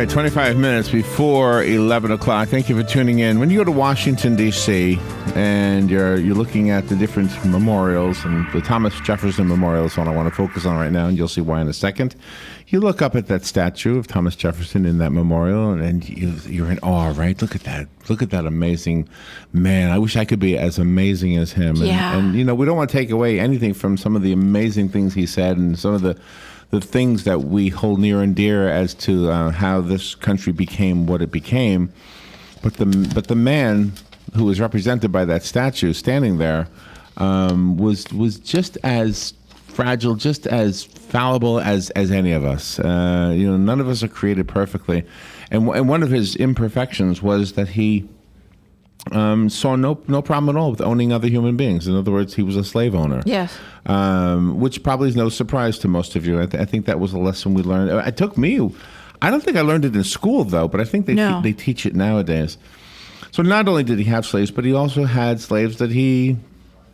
right, 25 minutes before 11 o'clock. Thank you for tuning in. When you go to Washington, D.C., and you're looking at the different memorials, and the Thomas Jefferson Memorial is what I want to focus on right now, and you'll see why in a second. You look up at that statue of Thomas Jefferson in that memorial, and you're in awe, right? Look at that. Look at that amazing man. I wish I could be as amazing as him. Yeah. And we don't want to take away anything from some of the amazing things he said and some of the things that we hold near and dear as to how this country became what it became. But the man who was represented by that statue standing there was just as fragile, just as fallible as any of us. None of us are created perfectly. And one of his imperfections was that he saw no problem at all with owning other human beings. In other words, he was a slave owner. Yes. Which probably is no surprise to most of you. I think that was a lesson we learned. It took me. I don't think I learned it in school, though, but I think they teach it nowadays. So not only did he have slaves, but he also had slaves that he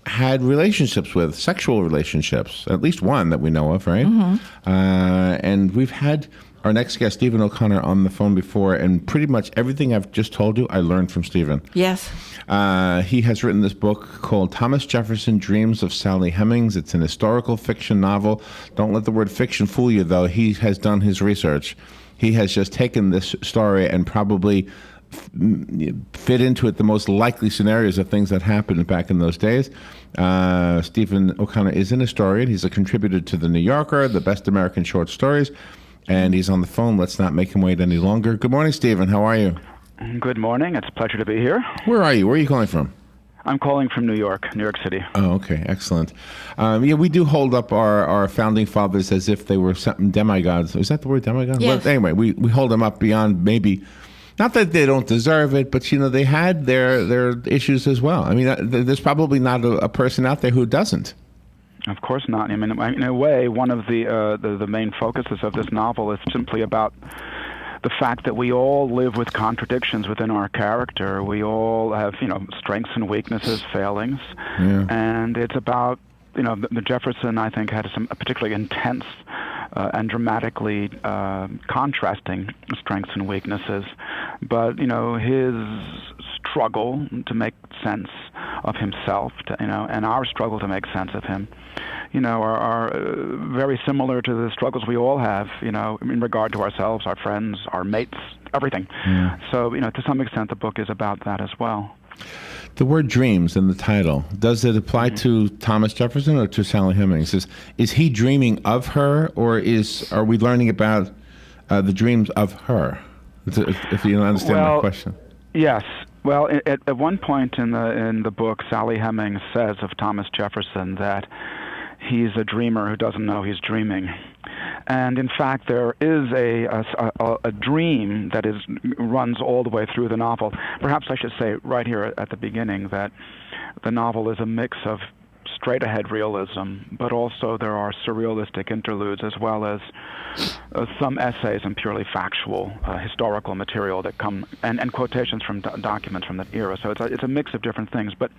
had relationships with, sexual relationships, at least one that we know of, right? Mm-hmm. And we've had our next guest, Stephen O'Connor, on the phone before, and pretty much everything I've just told you, I learned from Stephen. Yes. He has written this book called Thomas Jefferson, Dreams of Sally Hemings. It's an historical fiction novel. Don't let the word fiction fool you, though. He has done his research. He has just taken this story and probably fit into it the most likely scenarios of things that happened back in those days. Stephen O'Connor is an historian. He's a contributor to The New Yorker, the best American short stories, and he's on the phone. Let's not make him wait any longer. Good morning, Stephen. How are you? Good morning. It's a pleasure to be here. Where are you? Where are you calling from? I'm calling from New York City. Oh, okay. Excellent. We do hold up our founding fathers as if they were something demigods. Is that the word, demigod? Yes. Well, anyway, we hold them up beyond maybe, not that they don't deserve it, but, they had their issues as well. I mean, there's probably not a person out there who doesn't. Of course not. I mean, in a way, one of the main focuses of this novel is simply about the fact that we all live with contradictions within our character. We all have, strengths and weaknesses, failings. Yeah. And it's about, the Jefferson, I think, had some particularly intense and dramatically contrasting strengths and weaknesses. But, his struggle to make sense of himself, and our struggle to make sense of him, are very similar to the struggles we all have, in regard to ourselves, our friends, our mates, everything. Yeah. So, to some extent, the book is about that as well. The word dreams in the title, does it apply to Thomas Jefferson or to Sally Hemings? Is he dreaming of her, or are we learning about the dreams of her? If you understand my question. Yes. Well, at one point in the book, Sally Hemings says of Thomas Jefferson that he's a dreamer who doesn't know he's dreaming. And in fact, there is a dream that runs all the way through the novel. Perhaps I should say right here at the beginning that the novel is a mix of straight-ahead realism, but also there are surrealistic interludes as well as some essays and purely factual historical material that come, and quotations from documents from that era. So it's a mix of different things. But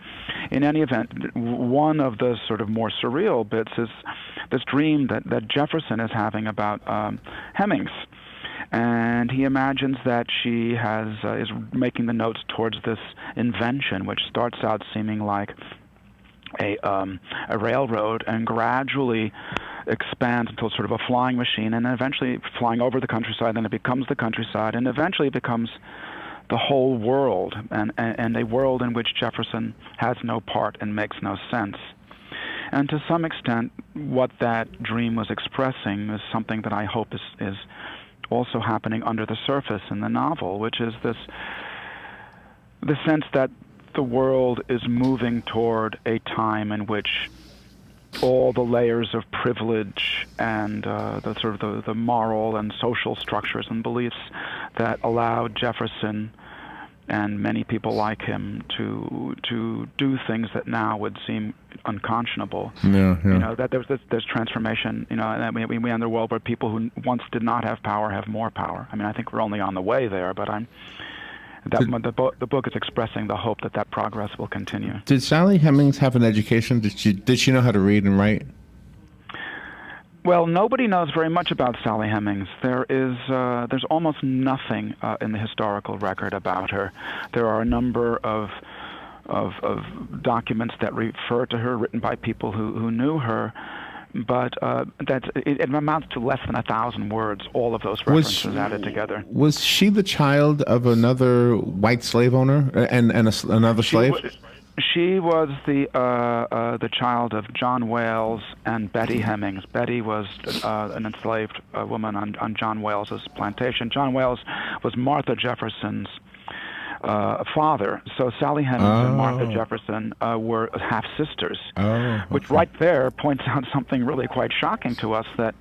in any event, one of the sort of more surreal bits is this dream that Jefferson is having about Hemings. And he imagines that she is making the notes towards this invention, which starts out seeming like a railroad and gradually expands until sort of a flying machine, and then eventually flying over the countryside, then it becomes the countryside, and eventually it becomes the whole world, and a world in which Jefferson has no part and makes no sense. And to some extent, what that dream was expressing is something that I hope is also happening under the surface in the novel, which is the sense that the world is moving toward a time in which all the layers of privilege and the moral and social structures and beliefs that allowed Jefferson and many people like him to do things that now would seem unconscionable. Yeah. That there's transformation. And we enter a world where people who once did not have power have more power. I mean, I think we're only on the way there, but the book is expressing the hope that progress will continue. Did Sally Hemings have an education? Did she know how to read and write? Well, nobody knows very much about Sally Hemings. There's almost nothing in the historical record about her. There are a number of documents that refer to her, written by people who knew her, but it amounts to less than 1,000 words. All of those references added together. Was she the child of another white slave owner and another slave? She was the child of John Wales and Betty Hemings. Betty was an enslaved woman on John Wales's plantation. John Wales was Martha Jefferson's father. So Sally Hemings and Martha Jefferson were half sisters, which right there points out something really quite shocking to us, that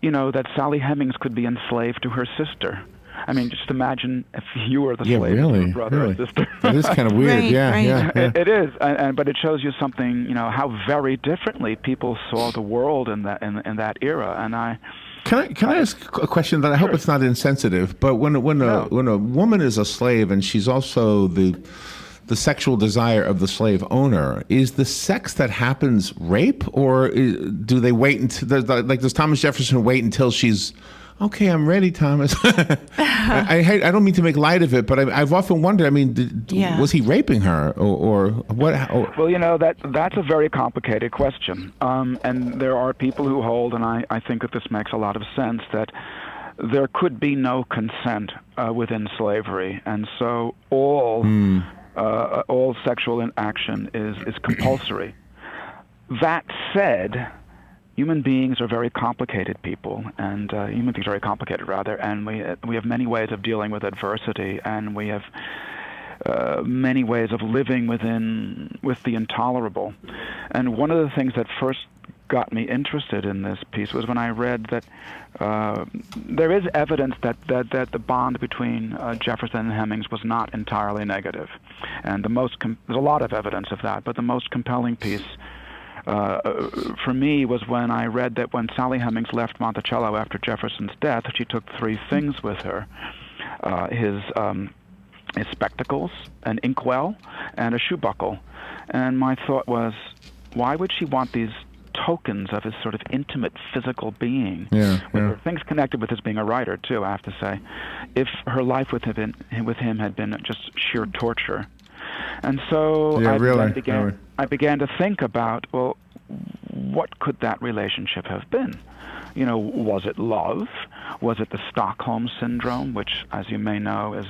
that Sally Hemings could be enslaved to her sister. I mean, just imagine if you were the slave of your brother or sister. That is kind of weird. Right, Yeah. It is, but it shows you something. How very differently people saw the world in that era. And Can I ask a question that I hope it's not insensitive? But when a woman is a slave and she's also the sexual desire of the slave owner, is the sex that happens rape, or do they wait until, like, does Thomas Jefferson wait until she's okay, I'm ready, Thomas? I don't mean to make light of it, but I've often wondered. I mean, was he raping her, or what? Well, that's a very complicated question, and there are people who hold, and I think that this makes a lot of sense, that there could be no consent within slavery, and so all sexual action is compulsory. That said, human beings are very complicated people, and human beings are very complicated, rather, and we have many ways of dealing with adversity, and we have many ways of living with the intolerable. And one of the things that first got me interested in this piece was when I read that there is evidence that the bond between Jefferson and Hemings was not entirely negative, and there's a lot of evidence of that, but the most compelling piece for me was when I read that when Sally Hemings left Monticello after Jefferson's death, she took 3 things with her: his spectacles, an inkwell, and a shoe buckle. And my thought was, why would she want these tokens of his sort of intimate physical being? Things connected with his being a writer too, I have to say, if her life with him had been just sheer torture. And so I began to think about, well, what could that relationship have been? Was it love? Was it the Stockholm Syndrome, which, as you may know, is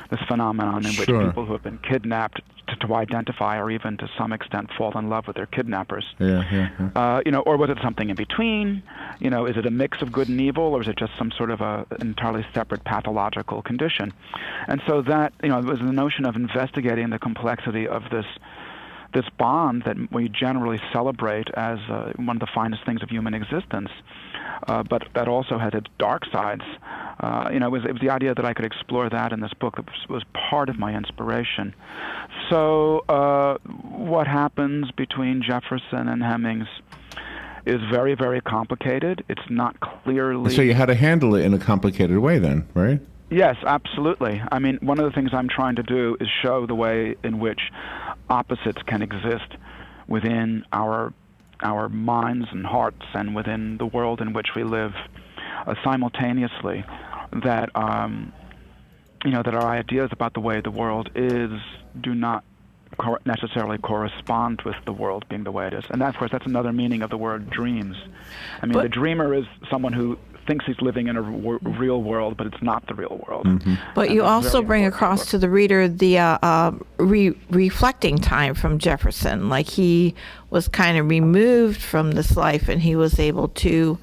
this phenomenon in which people who have been kidnapped to identify or even to some extent fall in love with their kidnappers. Or was it something in between? Is it a mix of good and evil, or is it just some sort of a entirely separate pathological condition? And so that, it was the notion of investigating the complexity of this bond that we generally celebrate as one of the finest things of human existence, but that also had its dark sides. It was the idea that I could explore that in this book that was part of my inspiration. So what happens between Jefferson and Hemings is very, very complicated. It's not clearly... So you had to handle it in a complicated way then, right? Yes, absolutely. I mean, one of the things I'm trying to do is show the way in which opposites can exist within our minds and hearts and within the world in which we live simultaneously. That that our ideas about the way the world is do not necessarily correspond with the world being the way it is. And that, of course, that's another meaning of the word dreams. I mean, the dreamer is someone who thinks he's living in a real world, but it's not the real world. But you also bring across to the reader the reflecting time from Jefferson. Like, he was kind of removed from this life, and he was able to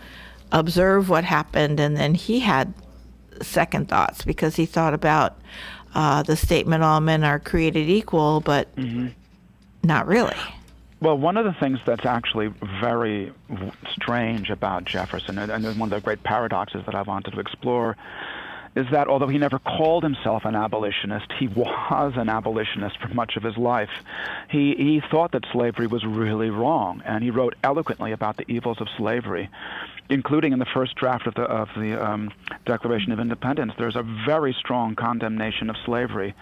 observe what happened, and then he had second thoughts because he thought about the statement, all men are created equal, but not really. Well, one of the things that's actually very strange about Jefferson, and one of the great paradoxes that I wanted to explore, is that although he never called himself an abolitionist, he was an abolitionist for much of his life. He thought that slavery was really wrong, and he wrote eloquently about the evils of slavery, including in the first draft of the Declaration of Independence. There's a very strong condemnation of slavery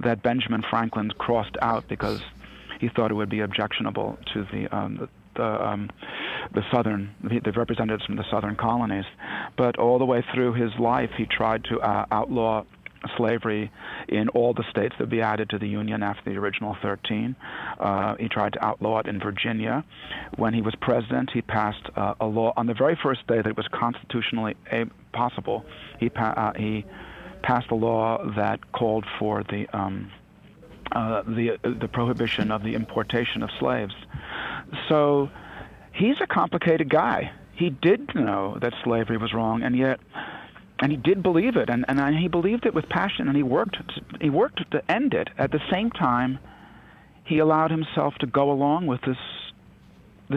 that Benjamin Franklin crossed out because he thought it would be objectionable to the the representatives from the southern colonies. But all the way through his life, he tried to outlaw slavery in all the states that would be added to the Union after the original 13. He tried to outlaw it in Virginia. When he was president, he passed a law on the very first day that it was constitutionally possible. He passed a law that called for the prohibition of the importation of slaves. So he's a complicated guy. He did know that slavery was wrong, and he did believe it, and he believed it with passion, and he worked to end it. At the same time, he allowed himself to go along with this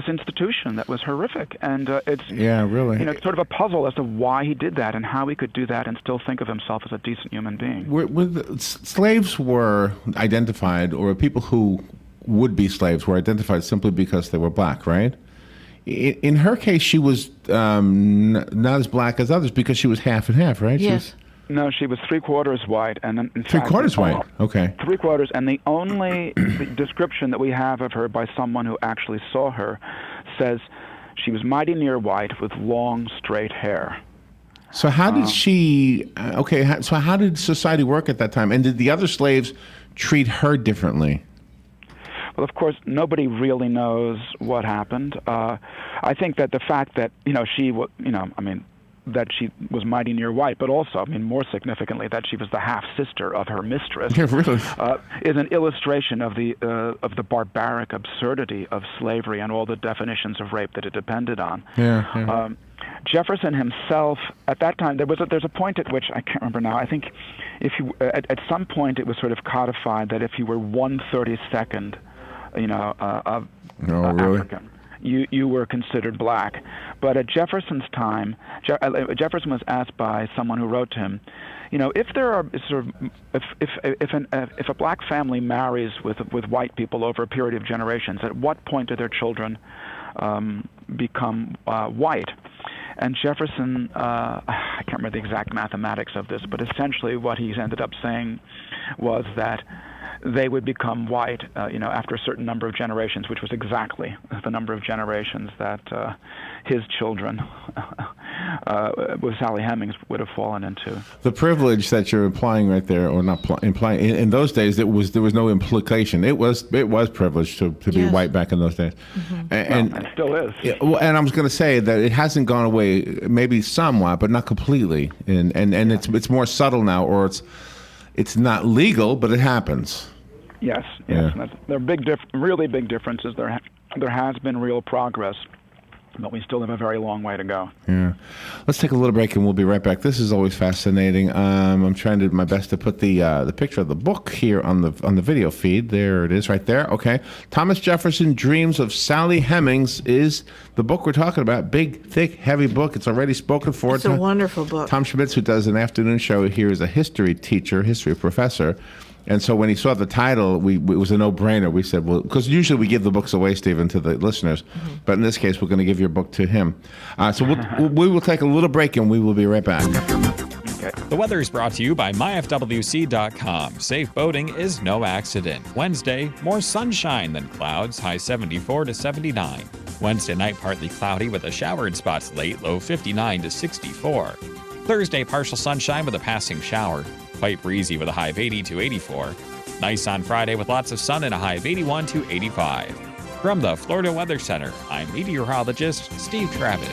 institution that was horrific, and it's really, it's sort of a puzzle as to why he did that and how he could do that and still think of himself as a decent human being. Slaves were identified, or people who would be slaves were identified simply because they were black, right? In her case, she was not as black as others because she was half and half, right? Yes. No, she was 3/4 white, and in fact, 3/4 white. Okay. 3/4, and the only description that we have of her by someone who actually saw her says she was mighty near white with long, straight hair. So how did she? So how did society work at that time? And did the other slaves treat her differently? Well, of course, nobody really knows what happened. I think that the fact that that she was mighty near white, but also, more significantly, that she was the half sister of her mistress, really? Is an illustration of the barbaric absurdity of slavery and all the definitions of rape that it depended on. Yeah. Jefferson himself, at that time, there's a point at which I can't remember now. I think if you at some point it was sort of codified that if you were 1/32nd, of really? African, you were considered black. But at Jefferson's time, Jefferson was asked by someone who wrote to him, if there are if a black family marries with white people over a period of generations, at what point do their children become white? And Jefferson, I can't remember the exact mathematics of this, but essentially what he ended up saying was that they would become white, after a certain number of generations, which was exactly the number of generations that his children with Sally Hemings would have fallen into. The privilege that you're implying right there, or not implying, in those days, there was no implication. It was privilege to be white back in those days, and it still is. And I was going to say that it hasn't gone away, maybe somewhat, but not completely, and it's more subtle now, or it's not legal, but it happens. Yes. Yeah. There are really big differences. There has been real progress, but we still have a very long way to go. Yeah. Let's take a little break, and we'll be right back. This is always fascinating. I'm trying to do my best to put the picture of the book here on the video feed. There it is, right there. Okay. Thomas Jefferson, Dreams of Sally Hemings is the book we're talking about. Big, thick, heavy book. It's already spoken for. It's a wonderful book. Tom Schmitz, who does an afternoon show here, is a history professor. And so when he saw the title, it was a no-brainer. We said, well, because usually we give the books away, Stephen, to the listeners. Mm-hmm. But in this case, we're going to give your book to him. So we will take a little break, and we will be right back. The weather is brought to you by myfwc.com. Safe boating is no accident. Wednesday, more sunshine than clouds, high 74 to 79. Wednesday night, partly cloudy with a shower in spots late, low 59 to 64. Thursday, partial sunshine with a passing shower. Quite breezy with a high of 80 to 84. Nice on Friday with lots of sun and a high of 81 to 85. From the Florida Weather Center, I'm meteorologist Steve Travis.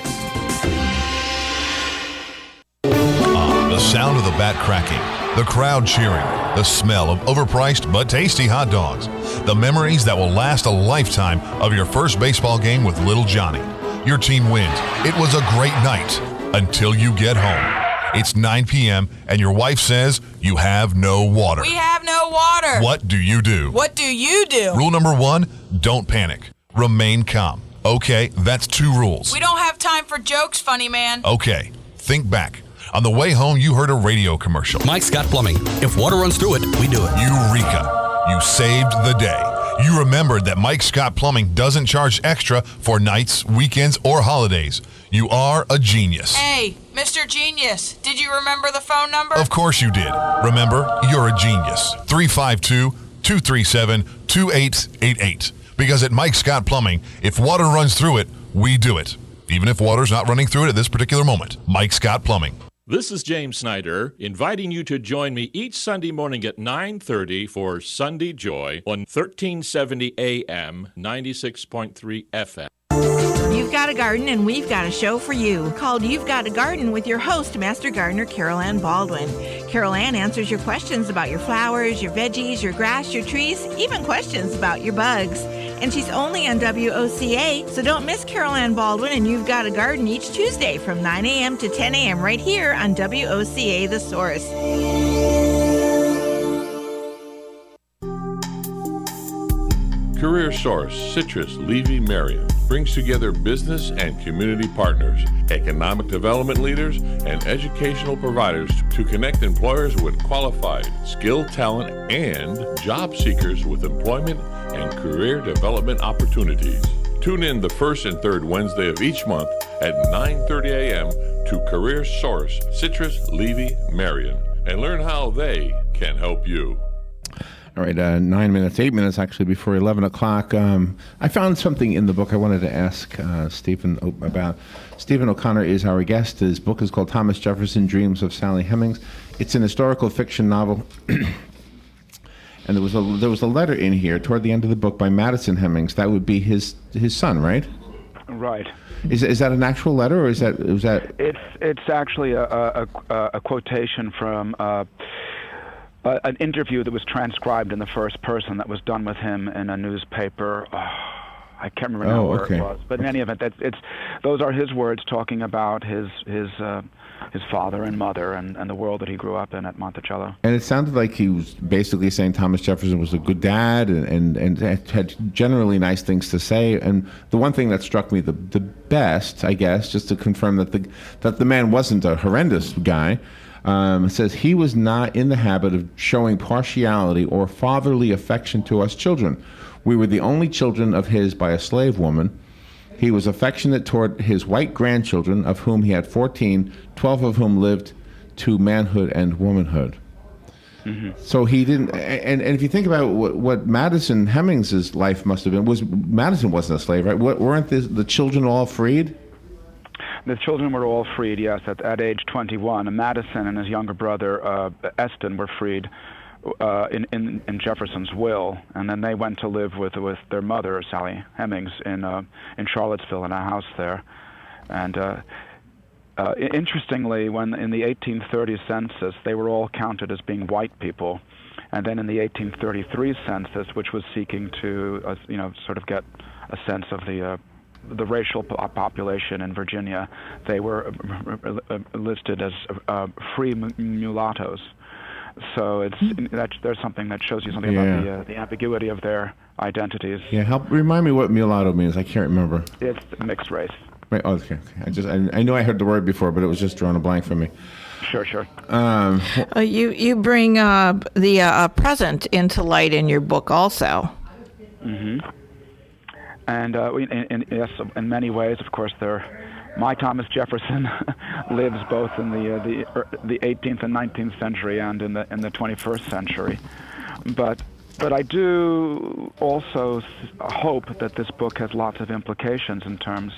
The sound of the bat cracking, the crowd cheering, the smell of overpriced but tasty hot dogs, the memories that will last a lifetime of your first baseball game with little Johnny. Your team wins. It was a great night until you get home. It's 9 p.m. and your wife says you have no water. We have no water. What do you do? What do you do? Rule number 1, don't panic. Remain calm. Okay, that's 2 rules. We don't have time for jokes, funny man. Okay, think back. On the way home, you heard a radio commercial. Mike's Got Plumbing. If water runs through it, we do it. Eureka. You saved the day. You remembered that Mike Scott Plumbing doesn't charge extra for nights, weekends, or holidays. You are a genius. Hey, Mr. Genius, did you remember the phone number? Of course you did. Remember, you're a genius. 352-237-2888. Because at Mike Scott Plumbing, if water runs through it, We do it, even if water's not running through it at this particular moment. Mike Scott Plumbing. This is James Snyder, inviting you to join me each Sunday morning at 9:30 for Sunday Joy on 1370 AM, 96.3 FM. You've got a garden and we've got a show for you called You've Got a Garden with your host, Master Gardener Carol Ann Baldwin. Carol Ann answers your questions about your flowers, your veggies, your grass, your trees, even questions about your bugs. And she's only on WOCA, so don't miss Carol Ann Baldwin and You've Got a Garden each Tuesday from 9 a.m. to 10 a.m. right here on WOCA The Source. Career Source Citrus Levy Marion brings together business and community partners, economic development leaders, and educational providers to connect employers with qualified, skilled talent and job seekers with employment and career development opportunities. Tune in the first and third Wednesday of each month at 9:30 a.m. to Career Source Citrus Levy Marion and learn how they can help you. All right, 8 minutes actually before 11 o'clock. I found something in the book I wanted to ask Stephen about. Stephen O'Connor is our guest. His book is called Thomas Jefferson, Dreams of Sally Hemings. It's an historical fiction novel. And there was a letter in here toward the end of the book by Madison Hemings. That would be his son, right? Right. Is that an actual letter, or is that? It's actually a quotation from an interview that was transcribed in the first person that was done with him in a newspaper. I can't remember now where it was, but in any event, those are his words talking about his father and mother and the world that he grew up in at Monticello. And it sounded like he was basically saying Thomas Jefferson was a good dad and had generally nice things to say. And the one thing that struck me the best, I guess, just to confirm that the man wasn't a horrendous guy. It says he was not in the habit of showing partiality or fatherly affection to us children. We were the only children of his by a slave woman. He was affectionate toward his white grandchildren, of whom he had 14, 12 of whom lived to manhood and womanhood. Mm-hmm. So he didn't, and if you think about what Madison Hemings' life must have been, Madison wasn't a slave, right? Weren't the children all freed? The children were all freed, yes, at age 21. Madison and his younger brother, Eston, were freed in Jefferson's will, and then they went to live with their mother, Sally Hemings, in Charlottesville in a house there. And interestingly, when in the 1830 census, they were all counted as being white people. And then in the 1833 census, which was seeking to, sort of get a sense of the racial population in Virginia, they were listed as free mulattoes. So there's something that shows you something about the ambiguity of their identities. Yeah, remind me what mulatto means. I can't remember. It's mixed race. Right. Oh, okay. I know I heard the word before, but it was just drawing a blank for me. Sure. You bring the present into light in your book also. Mm-hmm. And yes, in many ways, of course, my Thomas Jefferson lives both in the 18th and 19th century and in the 21st century. But I do also hope that this book has lots of implications in terms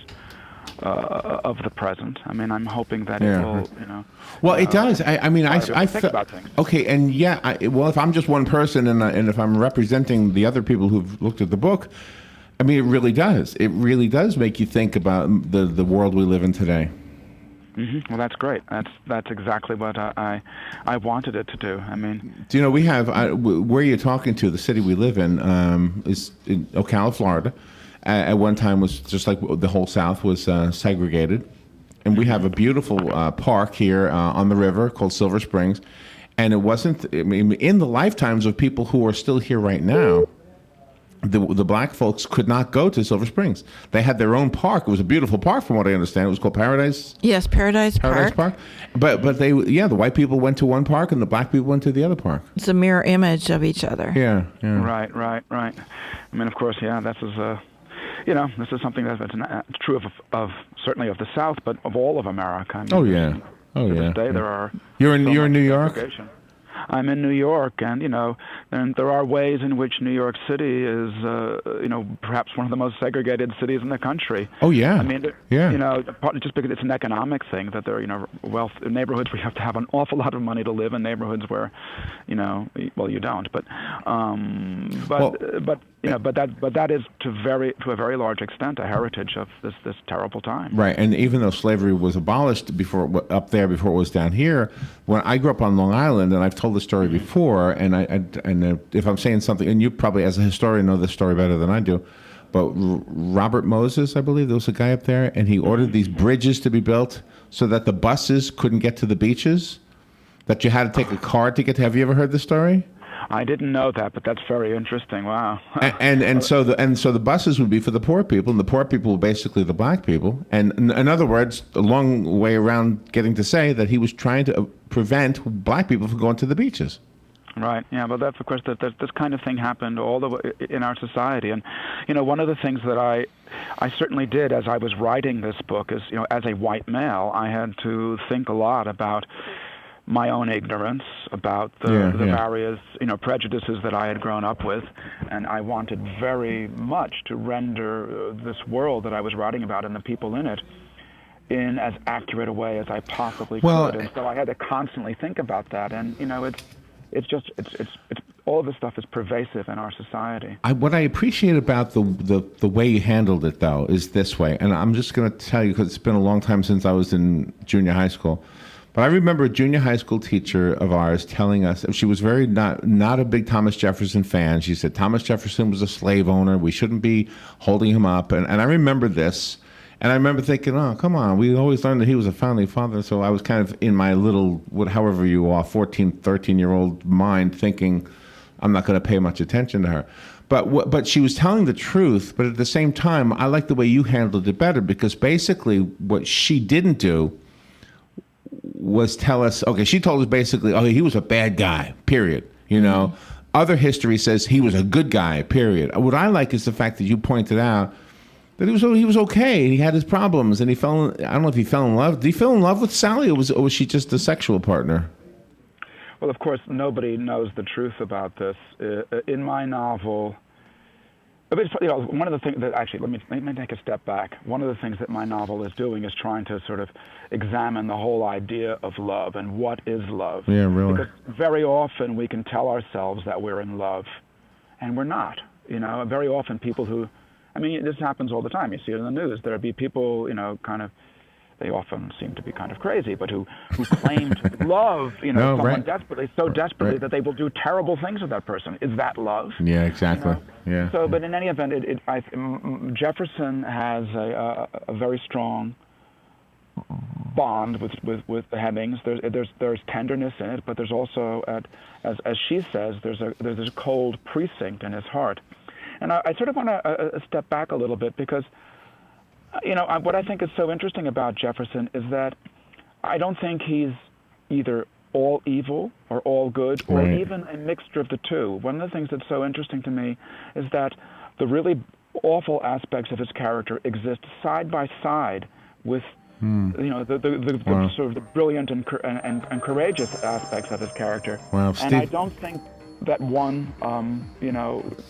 of the present. I mean, I'm hoping that it will, Well, it does. I think about things. Okay, and if I'm just one person and if I'm representing the other people who've looked at the book, I mean, it really does. It really does make you think about the world we live in today. Mm-hmm. Well, that's great. That's exactly what I wanted it to do. I mean, do you know, we have where you're talking to, the city we live in is in Ocala, Florida. At one time was just like the whole South was segregated, and we have a beautiful park here on the river called Silver Springs, and it wasn't. I mean, in the lifetimes of people who are still here right now, the black folks could not go to Silver Springs. They had their own park. It was a beautiful park, from what I understand. It was called Paradise. Yes, Paradise Park. But the white people went to one park and the black people went to the other park. It's a mirror image of each other. Yeah. Right. I mean, of course, this is something that's true of certainly of the South, but of all of America. I mean, To this day, there are. You're in New York. I'm in New York, and and there are ways in which New York City is perhaps one of the most segregated cities in the country. Oh yeah. I mean, partly just because it's an economic thing that there are wealth neighborhoods where you have to have an awful lot of money to live, in neighborhoods where well, you don't, but that is to a very large extent a heritage of this terrible time. Right, and even though slavery was abolished up there before it was down here, when I grew up on Long Island, and I've told the story before, and if I'm saying something, and you probably as a historian know this story better than I do, but Robert Moses, I believe, there was a guy up there, and he ordered these bridges to be built so that the buses couldn't get to the beaches, that you had to take a car to get to. Have you ever heard the story? I didn't know that, but that's very interesting. Wow. and so the buses would be for the poor people, and the poor people were basically the black people. And in other words, a long way around getting to say that he was trying to prevent black people from going to the beaches. Right. Yeah. But that's of course that this kind of thing happened all the way in our society. And one of the things that I certainly did as I was writing this book is as a white male, I had to think a lot about my own ignorance about the various prejudices that I had grown up with, and I wanted very much to render this world that I was writing about and the people in it in as accurate a way as I possibly could. And so I had to constantly think about that. And it's all of this stuff is pervasive in our society. What I appreciate about the way you handled it, though, is this way. And I'm just going to tell you, because it's been a long time since I was in junior high school. But I remember a junior high school teacher of ours telling us, she was very not a big Thomas Jefferson fan. She said Thomas Jefferson was a slave owner. We shouldn't be holding him up. And I remember this. And I remember thinking, oh, come on. We always learned that he was a founding father. So I was kind of in my little, however you are, 14, 13-year-old mind thinking I'm not going to pay much attention to her. But she was telling the truth. But at the same time, I like the way you handled it better, because basically what she didn't do was tell us, she told us basically, he was a bad guy, period. Other history says he was a good guy, period. What I like is the fact that you pointed out that he was okay. He had his problems, and I don't know if he fell in love. Did he fall in love with Sally, or was she just a sexual partner? Well, of course, nobody knows the truth about this. In my novel, one of the things that actually, let me take a step back. One of the things that my novel is doing is trying to sort of examine the whole idea of love and what is love. Yeah, really. Because very often we can tell ourselves that we're in love, and we're not. Very often people who, this happens all the time. You see it in the news. There'll be people, they often seem to be kind of crazy, but who claim to love, someone desperately, so desperately that they will do terrible things with that person. Is that love? Yeah, exactly. Yeah. So, but in any event, Jefferson has a very strong bond with the Hemings. There's tenderness in it, but there's also, as she says, there's a cold precinct in his heart. And I sort of want to step back a little bit, because what I think is so interesting about Jefferson is that I don't think he's either all evil or all good, or even a mixture of the two. One of the things that's so interesting to me is that the really awful aspects of his character exist side by side with the sort of the brilliant and courageous aspects of his character. Wow, and I don't think that one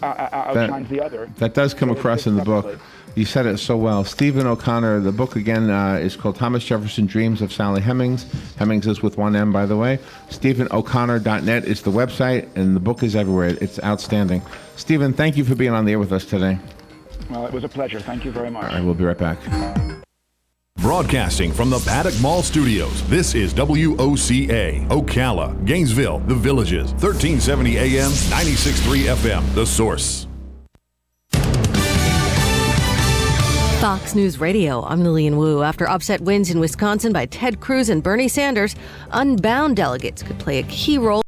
outshines the other. That does come across in the book. You said it so well. Stephen O'Connor, the book again is called Thomas Jefferson Dreams of Sally Hemings. Hemings is with one M, by the way. StephenO'Connor.net is the website, and the book is everywhere. It's outstanding. Stephen, thank you for being on the air with us today. Well, it was a pleasure. Thank you very much. All right, we'll be right back. Broadcasting from the Paddock Mall Studios, this is WOCA, Ocala, Gainesville, The Villages, 1370 AM, 96.3 FM, The Source. Fox News Radio, I'm Lillian Wu. After upset wins in Wisconsin by Ted Cruz and Bernie Sanders, Unbound delegates could play a key role